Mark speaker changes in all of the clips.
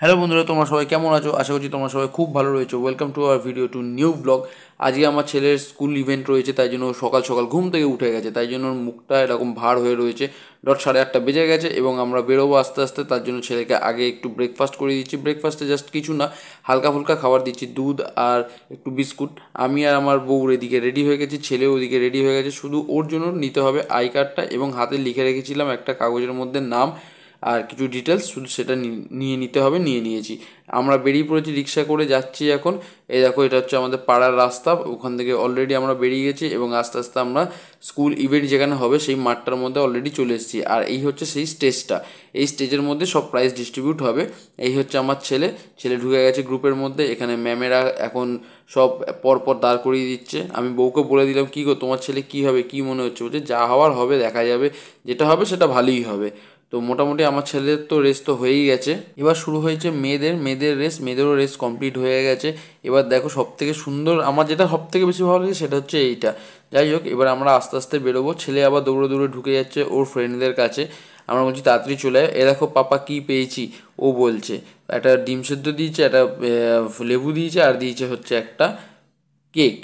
Speaker 1: Hello বন্ধুরা, তোমরা সবাই কেমন আছো? আশা করছি তোমরা সবাই খুব ভালো রয়েছো। Welcome to our video two new blog. আজকে আমার ছেলের স্কুল ইভেন্ট রয়েছে, তাই জন্য সকাল সকাল ঘুম থেকে উঠে গেছে, তাই জন্য ওর মুখটা এরকম ভার হয়ে রয়েছে। 8:30 বেজে গেছে এবং আমরা বেরোবো আস্তে আস্তে। তার জন্য ছেলেকে আগে একটু ব্রেকফাস্ট করে দিচ্ছি। ব্রেকফাস্টে জাস্ট কিছু না, হালকা ফুলকা খাবার দিচ্ছি, দুধ আর একটু বিস্কুট। আমি আর আমার বউর এদিকে রেডি হয়ে গেছি, ছেলেও ওদিকে রেডি হয়ে গেছে। শুধু ওর জন্য নিতে হবে আই কার্ডটা এবং হাতে লিখে রেখেছিলাম একটা কাগজের মধ্যে নাম আর কিছু ডিটেলস, শুধু সেটা নিয়ে নিতে হবে। নিয়ে নিয়েছি। আমরা বেরিয়ে পড়েছি, রিক্সা করে যাচ্ছি এখন। এই দেখো, এটা হচ্ছে আমাদের পাড়ার রাস্তা। ওখান থেকে অলরেডি আমরা বেরিয়ে গেছি এবং আস্তে আস্তে আমরা স্কুল ইভেন্ট যেখানে হবে সেই মাঠটার মধ্যে অলরেডি চলে এসেছি। আর এই হচ্ছে সেই স্টেজটা। এই স্টেজের মধ্যে সব প্রাইজ ডিস্ট্রিবিউট হবে। এই হচ্ছে আমার ছেলে। ছেলে ঢুকে গেছে গ্রুপের মধ্যে। এখানে ম্যামেরা এখন সব পরপর দাঁড় করিয়ে দিচ্ছে। আমি বউকে বলে দিলাম, কী গো তোমার ছেলে কী হবে, কী মনে হচ্ছে? বলছে যা হওয়ার হবে, দেখা যাবে, যেটা হবে সেটা ভালোই হবে। তো মোটামুটি আমার ছেলের তো রেস তো হয়েই গেছে। এবার শুরু হয়েছে মেয়েদের রেস। মেয়েদেরও রেস কমপ্লিট হয়ে গেছে। এবার দেখো, সব থেকে সুন্দর, আমার যেটা সব থেকে বেশি ভালো লাগে সেটা হচ্ছে এইটা। যাই হোক, এবার আমরা আস্তে আস্তে বেরোবো। ছেলে আবার দৌড়ে দৌড়ে ঢুকে যাচ্ছে ওর ফ্রেন্ডদের কাছে। আমরা বলছি তাড়াতাড়ি চলে আয়। এ দেখো পাপা কী পেয়েছি, ও বলছে। একটা ডিম সেদ্ধ দিয়েছে, একটা লেবু দিয়েছে, আর দিয়েছে হচ্ছে একটা কেক।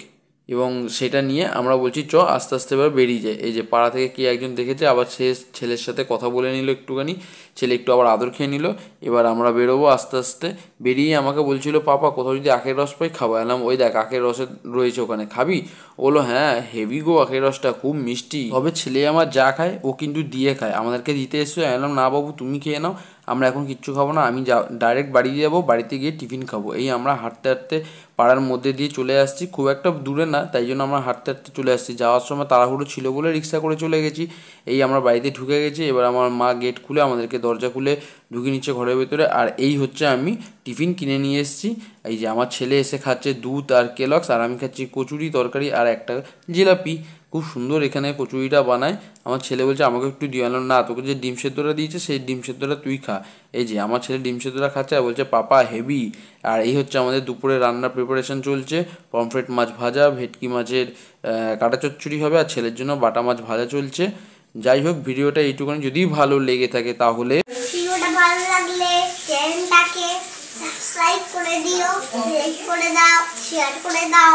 Speaker 1: এবং সেটা নিয়ে আমরা বলছি চ আস্তে আস্তে এবার বেরিয়ে যায়। এই যে পাড়া থেকে কে একজন দেখেছে, আবার সে ছেলের সাথে কথা বলে নিল একটুখানি। ছেলে একটু আবার আদর খেয়ে নিল। এবার আমরা বেরোবো আস্তে আস্তে। বেরিয়ে আমাকে বলছিল, পাপা কোথাও যদি আখের রস পাই খাবো। এলাম, ওই দেখ আখের রসের রয়েছে ওখানে, খাবি? ও বললো হ্যাঁ, হেভি গো আখের রসটা, খুব মিষ্টি। তবে ছেলে আমার যা খায় ও কিন্তু দিয়ে খায়, আমাদেরকে দিতে এসছো। এলাম না বাবু, তুমি খেয়ে নাও, আমরা এখন কিচ্ছু খাবো না, আমি ডাইরেক্ট বাড়ি যাবো, বাড়িতে গিয়ে টিফিন খাবো। এই আমরা হাঁটতে হাঁটতে পাড়ার মধ্যে দিয়ে চলে আসছি, খুব একটা দূরে না, তাই জন্য আমরা হাঁটতে হাঁটতে চলে আসছি। যাওয়ার সময় তাড়াহুড়ো ছিল বলে রিক্সা করে চলে গেছি। এই আমরা বাড়িতে ঢুকে গেছি। এবার আমার মা গেট খুলে আমাদেরকে দরজা খুলে ঢুকিয়ে নিচ্ছে ঘরের ভেতরে। আর এই হচ্ছে আমি টিফিন কিনে নিয়ে এসেছি। এই যে আমার ছেলে এসে খাচ্ছে দুধ আর কেলক্স, আর আমি খাচ্ছি কচুরি তরকারি আর একটা জিলাপি। খুব সুন্দর এখানে কচুরিটা বানায়। আমার ছেলে বলছে আমাকে একটু দিয়ে আনলো। না, তোকে যে ডিম সেদ্ধটা দিয়েছে সেই ডিম সেদ্ধটা তুই খা। এই যে আমার ছেলে ডিম সেদ্ধটা খাচ্ছে আর বলছে পাপা হেভি। আর এই হচ্ছে আমাদের দুপুরে রান্নার প্রিপারেশন চলছে। পমফ্রেট মাছ ভাজা, ভেটকি মাছের কাটা চচ্চড়ি হবে, আর ছেলের জন্য বাটা মাছ ভাজা চলছে। যাই হোক, ভিডিওটা এইটুকুনি। যদি ভালো লেগে থাকে তাহলে
Speaker 2: ভিডিওটা ভালো লাগলে চ্যানেলটাকে সাবস্ক্রাইব করে দিও, লাইক করে দাও, শেয়ার করে দাও।